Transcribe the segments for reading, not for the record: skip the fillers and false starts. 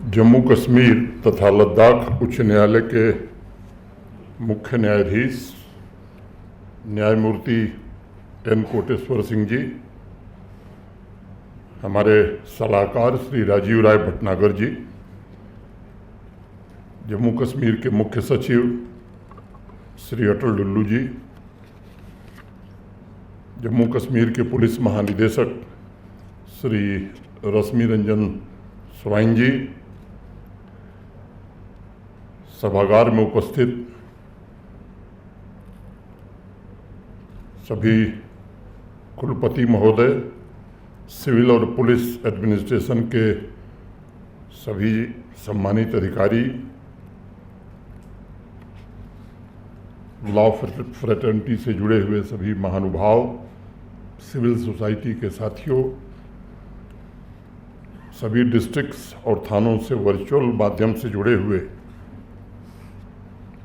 जम्मू कश्मीर तथा लद्दाख उच्च न्यायालय के मुख्य न्यायाधीश न्यायमूर्ति एन कोटेश्वर सिंह जी, हमारे सलाहकार श्री राजीव राय भटनागर जी, जम्मू कश्मीर के मुख्य सचिव श्री अटल डुल्लू जी, जम्मू कश्मीर के पुलिस महानिदेशक श्री रश्मि रंजन स्वाइन जी, सभागार में उपस्थित सभी कुलपति महोदय, सिविल और पुलिस एडमिनिस्ट्रेशन के सभी सम्मानित अधिकारी, लॉ फ्रेटर्निटी से जुड़े हुए सभी महानुभाव, सिविल सोसाइटी के साथियों, सभी डिस्ट्रिक्ट्स और थानों से वर्चुअल माध्यम से जुड़े हुए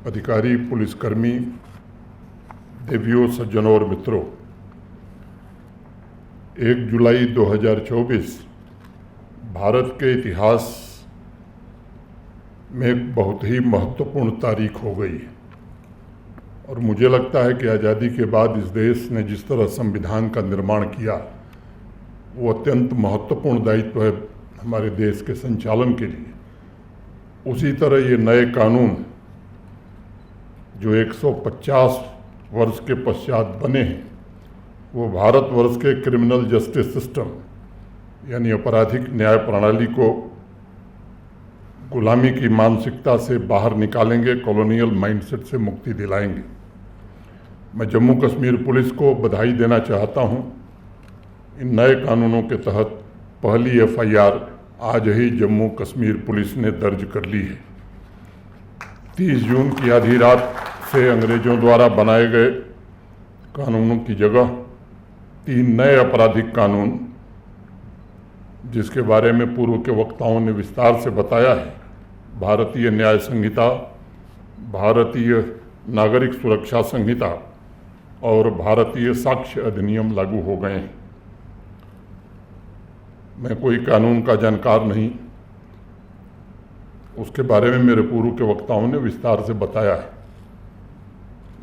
अधिकारी, पुलिसकर्मी, देवियों, सज्जनों और मित्रों, 1 जुलाई 2024 भारत के इतिहास में एक बहुत ही महत्वपूर्ण तारीख हो गई और मुझे लगता है कि आज़ादी के बाद इस देश ने जिस तरह संविधान का निर्माण किया वो अत्यंत महत्वपूर्ण दायित्व है हमारे देश के संचालन के लिए। उसी तरह ये नए कानून जो 150 वर्ष के पश्चात बने हैं, वो भारतवर्ष के क्रिमिनल जस्टिस सिस्टम यानी आपराधिक न्याय प्रणाली को गुलामी की मानसिकता से बाहर निकालेंगे, कॉलोनियल माइंडसेट से मुक्ति दिलाएंगे। मैं जम्मू कश्मीर पुलिस को बधाई देना चाहता हूं। इन नए कानूनों के तहत पहली FIR आज ही जम्मू कश्मीर पुलिस ने दर्ज कर ली है। 30 जून की आधी रात से अंग्रेजों द्वारा बनाए गए कानूनों की जगह 3 नए आपराधिक कानून, जिसके बारे में पूर्व के वक्ताओं ने विस्तार से बताया है, भारतीय न्याय संहिता, भारतीय नागरिक सुरक्षा संहिता और भारतीय साक्ष्य अधिनियम लागू हो गए हैं। मैं कोई कानून का जानकार नहीं, उसके बारे में मेरे पूर्व के वक्ताओं ने विस्तार से बताया है।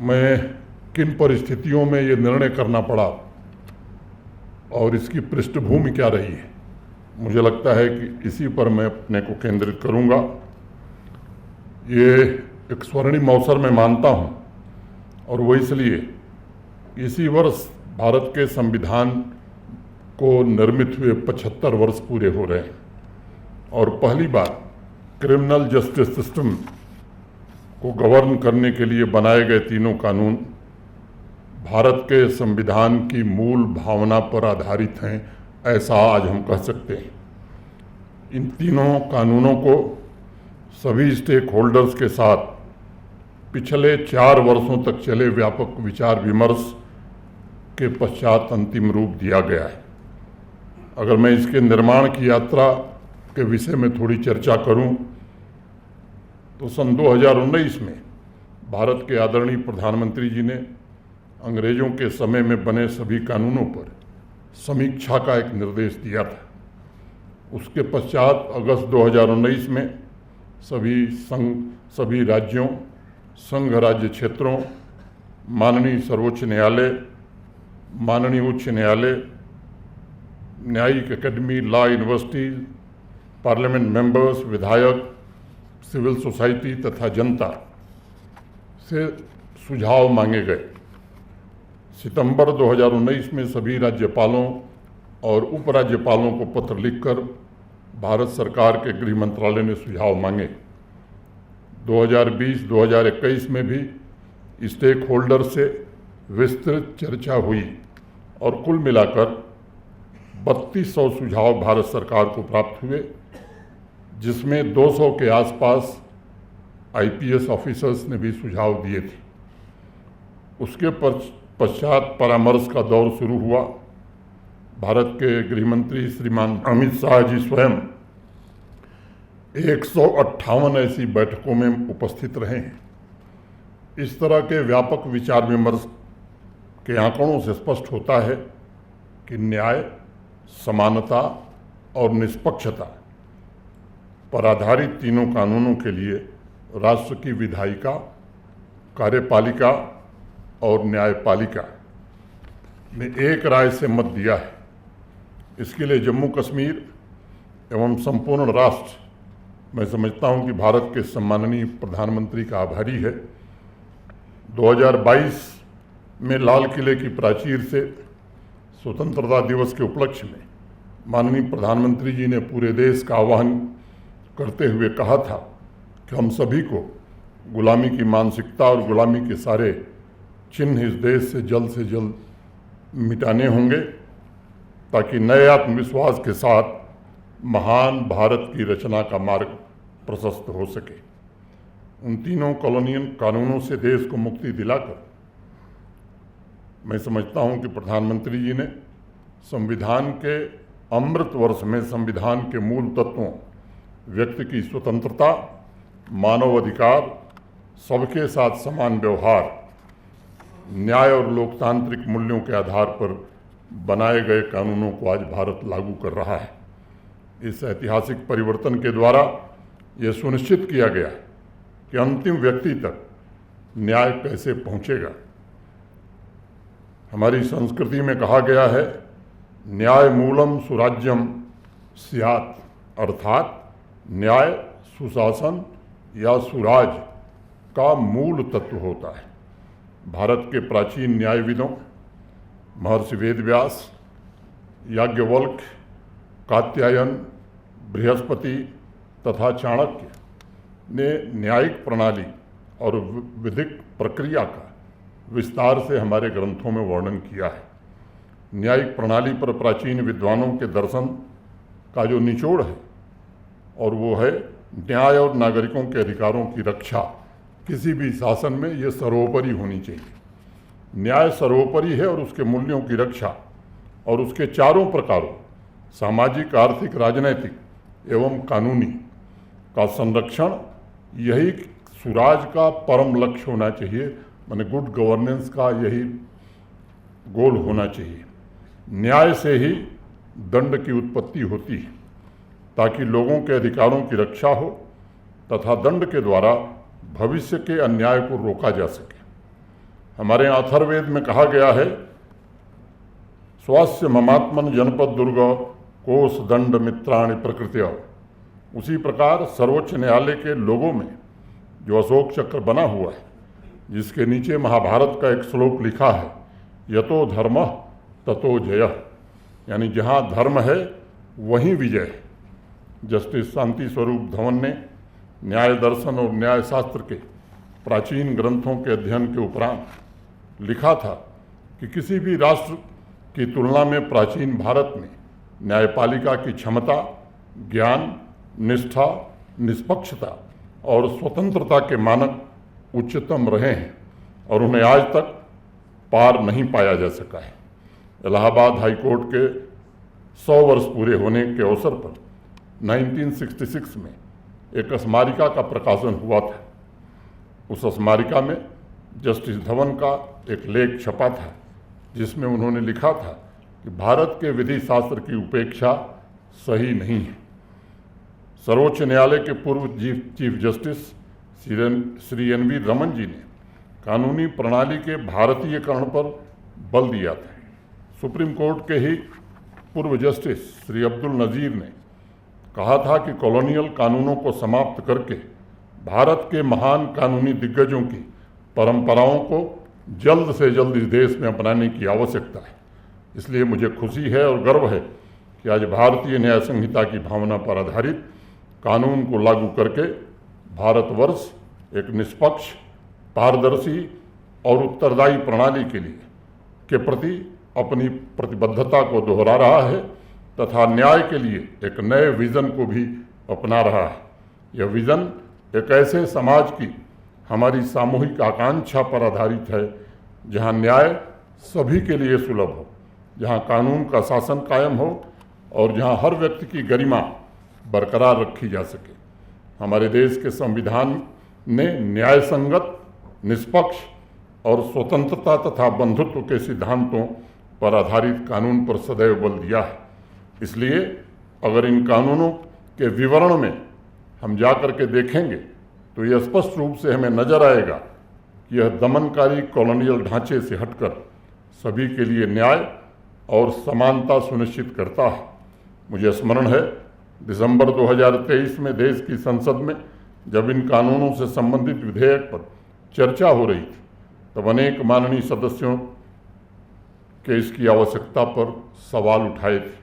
मैं किन परिस्थितियों में ये निर्णय करना पड़ा और इसकी पृष्ठभूमि क्या रही है, मुझे लगता है कि इसी पर मैं अपने को केंद्रित करूंगा। ये एक स्वर्णिम अवसर मैं मानता हूं और वो इसलिए इसी वर्ष भारत के संविधान को निर्मित हुए 75 वर्ष पूरे हो रहे हैं और पहली बार क्रिमिनल जस्टिस सिस्टम को गवर्न करने के लिए बनाए गए तीनों कानून भारत के संविधान की मूल भावना पर आधारित हैं, ऐसा आज हम कह सकते हैं। इन तीनों कानूनों को सभी स्टेक होल्डर्स के साथ पिछले 4 वर्षों तक चले व्यापक विचार विमर्श के पश्चात अंतिम रूप दिया गया है। अगर मैं इसके निर्माण की यात्रा के विषय में थोड़ी चर्चा करूं तो सन 2019 में भारत के आदरणीय प्रधानमंत्री जी ने अंग्रेजों के समय में बने सभी कानूनों पर समीक्षा का एक निर्देश दिया था। उसके पश्चात अगस्त 2019 में सभी राज्यों, संघ राज्य क्षेत्रों, माननीय सर्वोच्च न्यायालय, माननीय उच्च न्यायालय, न्यायिक academy, law university, parliament members, विधायक, सिविल सोसाइटी तथा जनता से सुझाव मांगे गए। सितंबर 2019 में सभी राज्यपालों और उपराज्यपालों को पत्र लिखकर भारत सरकार के गृह मंत्रालय ने सुझाव मांगे। 2020-2021 में भी स्टेक होल्डर से विस्तृत चर्चा हुई और कुल मिलाकर 3200 सुझाव भारत सरकार को प्राप्त हुए, जिसमें 200 के आसपास IPS ऑफिसर्स ने भी सुझाव दिए थे। उसके पश्चात परामर्श का दौर शुरू हुआ। भारत के गृहमंत्री श्रीमान अमित शाह जी स्वयं 158 ऐसी बैठकों में उपस्थित रहे हैं। इस तरह के व्यापक विचार विमर्श के आंकड़ों से स्पष्ट होता है कि न्याय, समानता और निष्पक्षता पर आधारित तीनों कानूनों के लिए राष्ट्र की विधायिका, कार्यपालिका और न्यायपालिका ने एक राय से मत दिया है। इसके लिए जम्मू कश्मीर एवं संपूर्ण राष्ट्र, मैं समझता हूं कि भारत के सम्माननीय प्रधानमंत्री का आभारी है। 2022 में लाल किले की प्राचीर से स्वतंत्रता दिवस के उपलक्ष्य में माननीय प्रधानमंत्री जी ने पूरे देश का आह्वान करते हुए कहा था कि हम सभी को गुलामी की मानसिकता और गुलामी के सारे चिन्ह इस देश से जल्द मिटाने होंगे, ताकि नए आत्मविश्वास के साथ महान भारत की रचना का मार्ग प्रशस्त हो सके। उन तीनों कॉलोनियल कानूनों से देश को मुक्ति दिलाकर मैं समझता हूं कि प्रधानमंत्री जी ने संविधान के अमृत वर्ष में संविधान के मूल तत्वों, व्यक्ति की स्वतंत्रता, मानव अधिकार, सबके साथ समान व्यवहार, न्याय और लोकतांत्रिक मूल्यों के आधार पर बनाए गए कानूनों को आज भारत लागू कर रहा है। इस ऐतिहासिक परिवर्तन के द्वारा यह सुनिश्चित किया गया कि अंतिम व्यक्ति तक न्याय कैसे पहुंचेगा। हमारी संस्कृति में कहा गया है, न्याय मूलम सुराज्यम स्यात्, अर्थात न्याय सुशासन या सुराज का मूल तत्व होता है। भारत के प्राचीन न्यायविदों महर्षि वेदव्यास, याज्ञवल्क्य, कात्यायन, बृहस्पति तथा चाणक्य ने न्यायिक प्रणाली और विधिक प्रक्रिया का विस्तार से हमारे ग्रंथों में वर्णन किया है। न्यायिक प्रणाली पर प्राचीन विद्वानों के दर्शन का जो निचोड़ है और वो है न्याय और नागरिकों के अधिकारों की रक्षा किसी भी शासन में ये सर्वोपरि होनी चाहिए। न्याय सर्वोपरि है और उसके मूल्यों की रक्षा और उसके चारों प्रकारों सामाजिक, आर्थिक, राजनैतिक एवं कानूनी का संरक्षण, यही सुराज का परम लक्ष्य होना चाहिए। माने गुड गवर्नेंस का यही गोल होना चाहिए। न्याय से ही दंड की उत्पत्ति होती है, ताकि लोगों के अधिकारों की रक्षा हो तथा दंड के द्वारा भविष्य के अन्याय को रोका जा सके। हमारे अथर्ववेद में कहा गया है, स्वास्य ममात्मन जनपद दुर्ग कोष दंड मित्राणि प्रकृत्या। उसी प्रकार सर्वोच्च न्यायालय के लोगों में जो अशोक चक्र बना हुआ है, जिसके नीचे महाभारत का एक श्लोक लिखा है, यतो धर्मः ततो जयः, यानी जहाँ धर्म है वहीं विजय है। जस्टिस शांति स्वरूप धवन ने न्याय दर्शन और न्याय शास्त्र के प्राचीन ग्रंथों के अध्ययन के उपरांत लिखा था कि किसी भी राष्ट्र की तुलना में प्राचीन भारत में न्यायपालिका की क्षमता, ज्ञान, निष्ठा, निष्पक्षता और स्वतंत्रता के मानक उच्चतम रहे हैं और उन्हें आज तक पार नहीं पाया जा सका है। इलाहाबाद हाईकोर्ट के 100 वर्ष पूरे होने के अवसर पर 1966 में एक स्मारिका का प्रकाशन हुआ था। उस स्मारिका में जस्टिस धवन का एक लेख छपा था, जिसमें उन्होंने लिखा था कि भारत के विधि शास्त्र की उपेक्षा सही नहीं है। सर्वोच्च न्यायालय के पूर्व चीफ जस्टिस श्री एन.वी. रमन जी ने कानूनी प्रणाली के भारतीयकरण पर बल दिया था। सुप्रीम कोर्ट के ही पूर्व जस्टिस श्री अब्दुल नज़ीर ने कहा था कि कॉलोनियल कानूनों को समाप्त करके भारत के महान कानूनी दिग्गजों की परंपराओं को जल्द से जल्द इस देश में अपनाने की आवश्यकता है। इसलिए मुझे खुशी है और गर्व है कि आज भारतीय न्याय संहिता की भावना पर आधारित कानून को लागू करके भारतवर्ष एक निष्पक्ष, पारदर्शी और उत्तरदायी प्रणाली के प्रति अपनी प्रतिबद्धता को दोहरा रहा है तथा न्याय के लिए एक नए विज़न को भी अपना रहा है। यह विज़न एक ऐसे समाज की हमारी सामूहिक आकांक्षा पर आधारित है, जहां न्याय सभी के लिए सुलभ हो, जहां कानून का शासन कायम हो और जहां हर व्यक्ति की गरिमा बरकरार रखी जा सके। हमारे देश के संविधान ने न्याय संगत, निष्पक्ष और स्वतंत्रता तथा बंधुत्व के सिद्धांतों पर आधारित कानून पर सदैव बल दिया है। इसलिए अगर इन कानूनों के विवरण में हम जा कर के देखेंगे तो यह स्पष्ट रूप से हमें नजर आएगा कि यह दमनकारी कॉलोनियल ढांचे से हटकर सभी के लिए न्याय और समानता सुनिश्चित करता है। मुझे स्मरण है दिसंबर 2023 में देश की संसद में जब इन कानूनों से संबंधित विधेयक पर चर्चा हो रही थी तब अनेक माननीय सदस्यों के इसकी आवश्यकता पर सवाल उठाए थे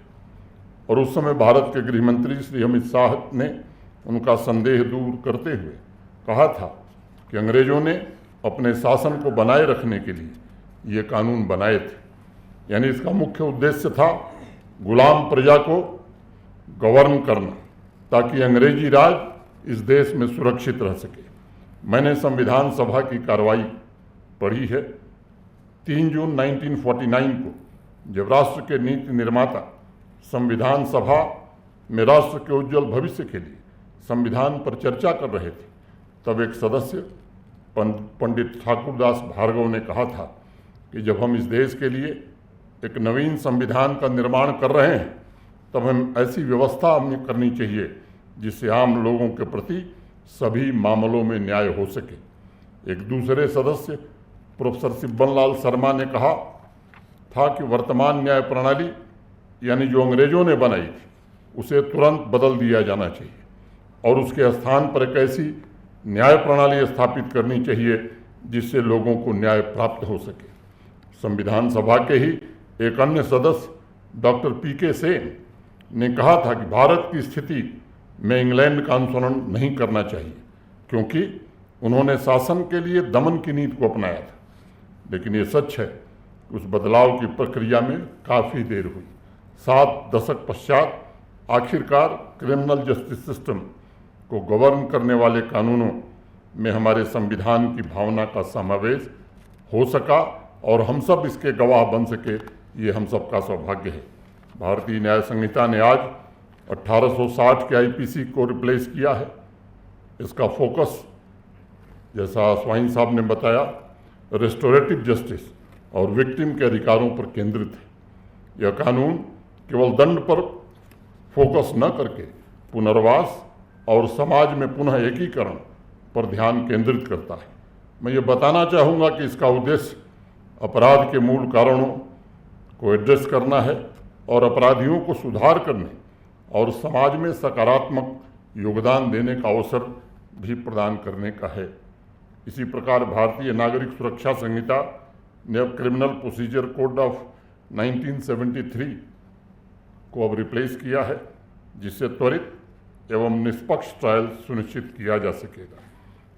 और उस समय भारत के गृह मंत्री श्री अमित शाह ने उनका संदेह दूर करते हुए कहा था कि अंग्रेजों ने अपने शासन को बनाए रखने के लिए ये कानून बनाए थे, यानी इसका मुख्य उद्देश्य था गुलाम प्रजा को गवर्न करना ताकि अंग्रेजी राज इस देश में सुरक्षित रह सके। मैंने संविधान सभा की कार्रवाई पढ़ी है। 3 जून 1949 को जब राष्ट्र के नीति निर्माता संविधान सभा में राष्ट्र के उज्जवल भविष्य के लिए संविधान पर चर्चा कर रहे थे तब एक सदस्य पंडित ठाकुरदास भार्गव ने कहा था कि जब हम इस देश के लिए एक नवीन संविधान का निर्माण कर रहे हैं तब हम ऐसी व्यवस्था हमें करनी चाहिए जिससे आम लोगों के प्रति सभी मामलों में न्याय हो सके। एक दूसरे सदस्य प्रोफेसर सिब्बनलाल शर्मा ने कहा था कि वर्तमान न्याय प्रणाली यानी जो अंग्रेजों ने बनाई थी उसे तुरंत बदल दिया जाना चाहिए और उसके स्थान पर एक ऐसी न्याय प्रणाली स्थापित करनी चाहिए जिससे लोगों को न्याय प्राप्त हो सके। संविधान सभा के ही एक अन्य सदस्य डॉक्टर पीके सेन ने कहा था कि भारत की स्थिति में इंग्लैंड का अनुसरण नहीं करना चाहिए क्योंकि उन्होंने शासन के लिए दमन की नीति को अपनाया था। लेकिन ये सच है कि उस बदलाव की प्रक्रिया में काफ़ी देर हुई। 7 दशक पश्चात आखिरकार क्रिमिनल जस्टिस सिस्टम को गवर्न करने वाले कानूनों में हमारे संविधान की भावना का समावेश हो सका और हम सब इसके गवाह बन सके, ये हम सब का सौभाग्य है। भारतीय न्याय संहिता ने आज 1860 के आईपीसी को रिप्लेस किया है। इसका फोकस, जैसा स्वाइन साहब ने बताया, रेस्टोरेटिव जस्टिस और विक्टिम के अधिकारों पर केंद्रित है। यह कानून केवल दंड पर फोकस न करके पुनर्वास और समाज में पुनः एकीकरण पर ध्यान केंद्रित करता है। मैं ये बताना चाहूँगा कि इसका उद्देश्य अपराध के मूल कारणों को एड्रेस करना है और अपराधियों को सुधार करने और समाज में सकारात्मक योगदान देने का अवसर भी प्रदान करने का है। इसी प्रकार भारतीय नागरिक सुरक्षा संहिता ने अब क्रिमिनल प्रोसीजर कोड ऑफ 1973 को अब रिप्लेस किया है जिससे त्वरित एवं निष्पक्ष ट्रायल सुनिश्चित किया जा सकेगा।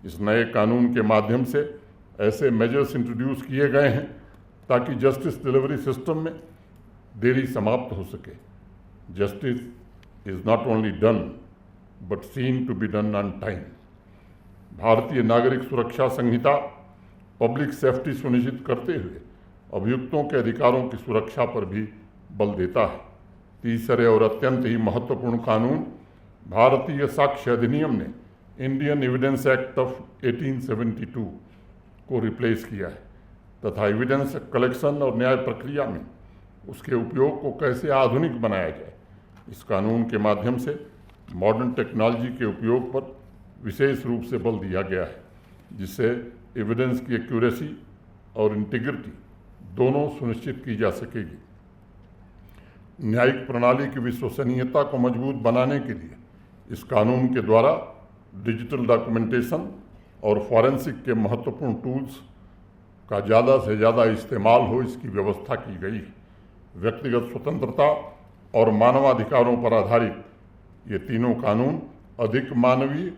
इस नए कानून के माध्यम से ऐसे मेजर्स इंट्रोड्यूस किए गए हैं ताकि जस्टिस डिलीवरी सिस्टम में देरी समाप्त हो सके। Justice is not only done but seen to be done on time. भारतीय नागरिक सुरक्षा संहिता पब्लिक सेफ्टी सुनिश्चित करते हुए अभियुक्तों के अधिकारों की सुरक्षा पर भी बल देता है। तीसरे और अत्यंत ही महत्वपूर्ण कानून भारतीय साक्ष्य अधिनियम ने इंडियन एविडेंस एक्ट ऑफ 1872 को रिप्लेस किया है तथा एविडेंस कलेक्शन और न्याय प्रक्रिया में उसके उपयोग को कैसे आधुनिक बनाया जाए, इस कानून के माध्यम से मॉडर्न टेक्नोलॉजी के उपयोग पर विशेष रूप से बल दिया गया है जिससे एविडेंस की एक्यूरेसी और इंटीग्रिटी दोनों सुनिश्चित की जा सकेगी। न्यायिक प्रणाली की विश्वसनीयता को मजबूत बनाने के लिए इस कानून के द्वारा डिजिटल डॉक्यूमेंटेशन और फॉरेंसिक के महत्वपूर्ण टूल्स का ज़्यादा से ज़्यादा इस्तेमाल हो, इसकी व्यवस्था की गई है। व्यक्तिगत स्वतंत्रता और मानवाधिकारों पर आधारित ये तीनों कानून अधिक मानवीय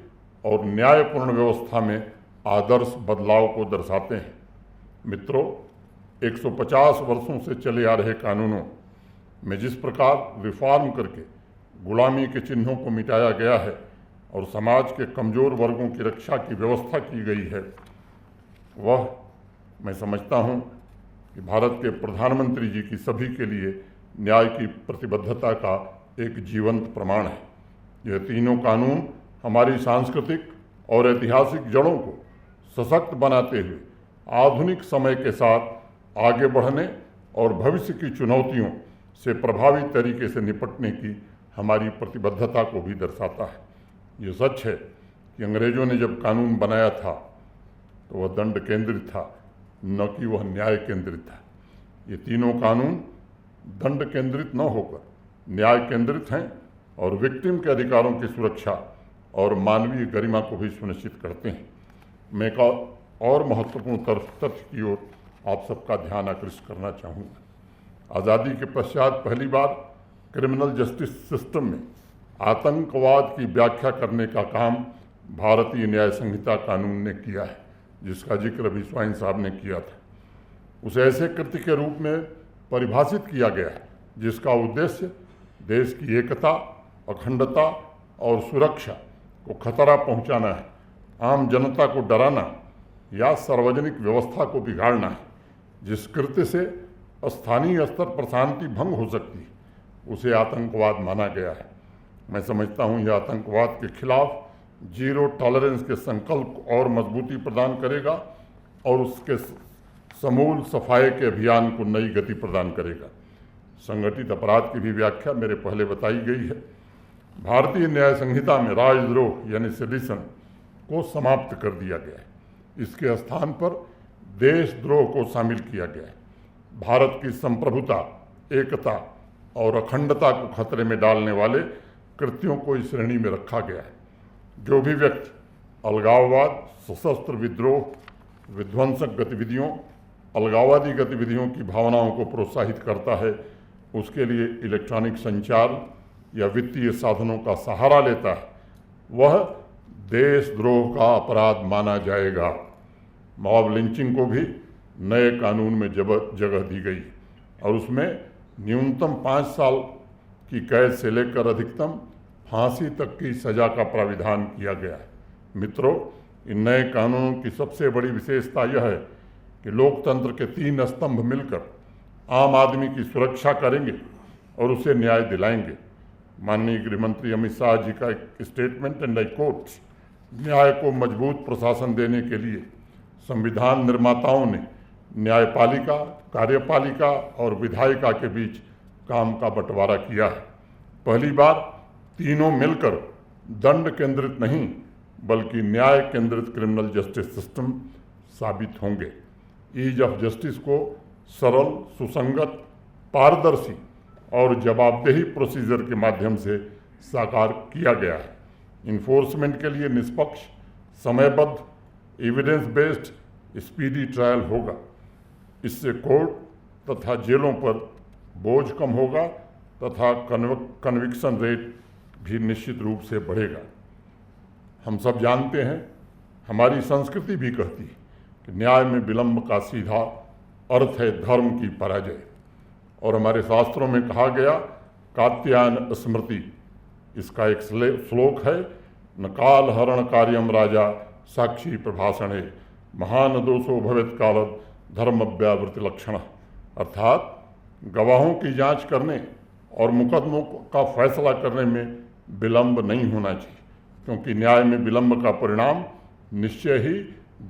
और न्यायपूर्ण व्यवस्था में आदर्श बदलाव को दर्शाते हैं। मित्रों, 150 वर्षों से चले आ रहे कानूनों में जिस प्रकार रिफॉर्म करके गुलामी के चिन्हों को मिटाया गया है और समाज के कमज़ोर वर्गों की रक्षा की व्यवस्था की गई है, वह मैं समझता हूँ कि भारत के प्रधानमंत्री जी की सभी के लिए न्याय की प्रतिबद्धता का एक जीवंत प्रमाण है। यह तीनों कानून हमारी सांस्कृतिक और ऐतिहासिक जड़ों को सशक्त बनाते हुए आधुनिक समय के साथ आगे बढ़ने और भविष्य की चुनौतियों से प्रभावी तरीके से निपटने की हमारी प्रतिबद्धता को भी दर्शाता है। ये सच है कि अंग्रेजों ने जब कानून बनाया था तो वह दंड केंद्रित था, न कि वह न्याय केंद्रित था। ये तीनों कानून दंड केंद्रित न होकर न्याय केंद्रित हैं और विक्टिम के अधिकारों की सुरक्षा और मानवीय गरिमा को भी सुनिश्चित करते हैं। मैं एक और महत्वपूर्ण तथ्य की ओर आप सबका ध्यान आकृष्ट करना चाहूँगा। आज़ादी के पश्चात पहली बार क्रिमिनल जस्टिस सिस्टम में आतंकवाद की व्याख्या करने का काम भारतीय न्याय संहिता कानून ने किया है, जिसका जिक्र अभी स्वाइन साहब ने किया था। उसे ऐसे कृत्य के रूप में परिभाषित किया गया है जिसका उद्देश्य देश की एकता, अखंडता और सुरक्षा को खतरा पहुंचाना है, आम जनता को डराना या सार्वजनिक व्यवस्था को बिगाड़ना है। जिस कृत्य से स्थानीय स्तर पर शांति भंग हो सकती है उसे आतंकवाद माना गया है। मैं समझता हूँ यह आतंकवाद के खिलाफ जीरो टॉलरेंस के संकल्प को और मजबूती प्रदान करेगा और उसके समूल सफाई के अभियान को नई गति प्रदान करेगा। संगठित अपराध की भी व्याख्या मेरे पहले बताई गई है। भारतीय न्याय संहिता में राजद्रोह यानी सेडिशन को समाप्त कर दिया गया है। इसके स्थान पर देशद्रोह को शामिल किया गया है। भारत की संप्रभुता, एकता और अखंडता को खतरे में डालने वाले कृत्यों को इस श्रेणी में रखा गया है। जो भी व्यक्ति अलगाववाद, सशस्त्र विद्रोह, विध्वंसक गतिविधियों, अलगाववादी गतिविधियों की भावनाओं को प्रोत्साहित करता है, उसके लिए इलेक्ट्रॉनिक संचार या वित्तीय साधनों का सहारा लेता है, वह देशद्रोह का अपराध माना जाएगा। मॉब लिंचिंग को भी नए कानून में जगह दी गई और उसमें न्यूनतम 5 साल की कैद से लेकर अधिकतम फांसी तक की सजा का प्राविधान किया गया है। मित्रों, इन नए कानूनों की सबसे बड़ी विशेषता यह है कि लोकतंत्र के 3 स्तंभ मिलकर आम आदमी की सुरक्षा करेंगे और उसे न्याय दिलाएंगे। माननीय गृह मंत्री अमित शाह जी का एक स्टेटमेंट एंड आई कोट, न्याय को मजबूत प्रशासन देने के लिए संविधान निर्माताओं ने न्यायपालिका, कार्यपालिका और विधायिका के बीच काम का बंटवारा किया है। पहली बार तीनों मिलकर दंड केंद्रित नहीं बल्कि न्याय केंद्रित क्रिमिनल जस्टिस सिस्टम साबित होंगे। ईज ऑफ जस्टिस को सरल, सुसंगत, पारदर्शी और जवाबदेही प्रोसीजर के माध्यम से साकार किया गया है। इन्फोर्समेंट के लिए निष्पक्ष, समयबद्ध, एविडेंस बेस्ड स्पीडी ट्रायल होगा। इससे कोर्ट तथा जेलों पर बोझ कम होगा तथा कन्विक्शन रेट भी निश्चित रूप से बढ़ेगा। हम सब जानते हैं, हमारी संस्कृति भी कहती है कि न्याय में विलंब का सीधा अर्थ है धर्म की पराजय। और हमारे शास्त्रों में कहा गया, कात्यायन स्मृति, इसका एक श्लोक है, न काल हरण कार्यम राजा साक्षी प्रभाषणे महान दोषो भवेत काल धर्मव्यावृत्ति लक्षण। अर्थात गवाहों की जांच करने और मुकदमों का फैसला करने में विलंब नहीं होना चाहिए, क्योंकि न्याय में विलंब का परिणाम निश्चय ही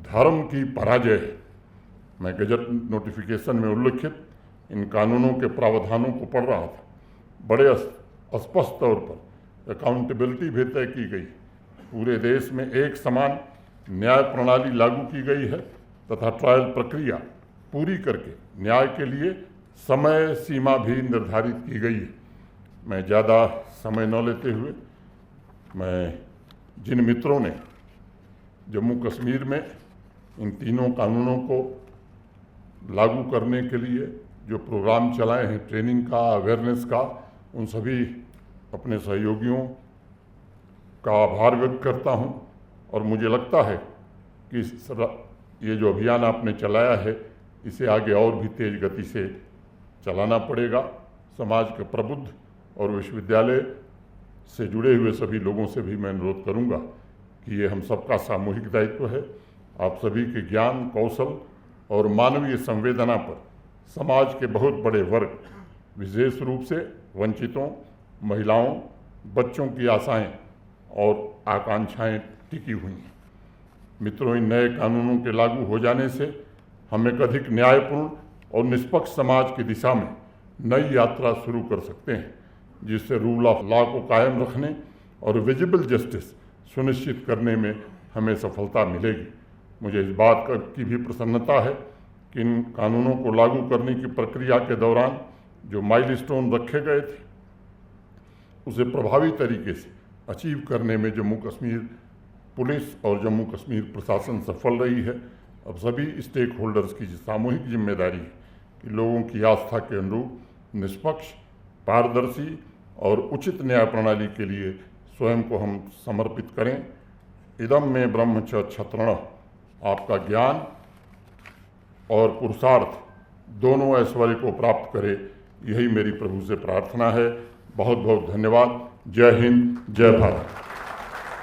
धर्म की पराजय है। मैं गजट नोटिफिकेशन में उल्लिखित इन कानूनों के प्रावधानों को पढ़ रहा था। बड़े स्पष्ट तौर पर अकाउंटेबिलिटी भी तय की गई। पूरे देश में एक समान न्याय प्रणाली लागू की गई है तथा ट्रायल प्रक्रिया पूरी करके न्याय के लिए समय सीमा भी निर्धारित की गई है। मैं ज़्यादा समय न लेते हुए, मैं जिन मित्रों ने जम्मू कश्मीर में इन तीनों कानूनों को लागू करने के लिए जो प्रोग्राम चलाए हैं, ट्रेनिंग का, अवेयरनेस का, उन सभी अपने सहयोगियों का आभार व्यक्त करता हूं। और मुझे लगता है कि ये जो अभियान आपने चलाया है, इसे आगे और भी तेज गति से चलाना पड़ेगा। समाज के प्रबुद्ध और विश्वविद्यालय से जुड़े हुए सभी लोगों से भी मैं अनुरोध करूंगा कि ये हम सबका सामूहिक दायित्व है। आप सभी के ज्ञान, कौशल और मानवीय संवेदना पर समाज के बहुत बड़े वर्ग, विशेष रूप से वंचितों, महिलाओं, बच्चों की आशाएं और आकांक्षाएं टिकी हुई हैं। मित्रों, इन नए कानूनों के लागू हो जाने से हम एक अधिक न्यायपूर्ण और निष्पक्ष समाज की दिशा में नई यात्रा शुरू कर सकते हैं, जिससे रूल ऑफ लॉ को कायम रखने और विजिबल जस्टिस सुनिश्चित करने में हमें सफलता मिलेगी। मुझे इस बात की भी प्रसन्नता है कि इन कानूनों को लागू करने की प्रक्रिया के दौरान जो माइलस्टोन रखे गए थे उसे प्रभावी तरीके से अचीव करने में जम्मू कश्मीर पुलिस और जम्मू कश्मीर प्रशासन सफल रही है। अब सभी स्टेक होल्डर्स की सामूहिक जिम्मेदारी है कि लोगों की आस्था के अनुरूप निष्पक्ष, पारदर्शी और उचित न्याय प्रणाली के लिए स्वयं को हम समर्पित करें। इदम में ब्रह्मचर्य छत्रण, आपका ज्ञान और पुरुषार्थ दोनों ऐश्वर्य को प्राप्त करे, यही मेरी प्रभु से प्रार्थना है। बहुत बहुत धन्यवाद। जय हिंद, जय भारत।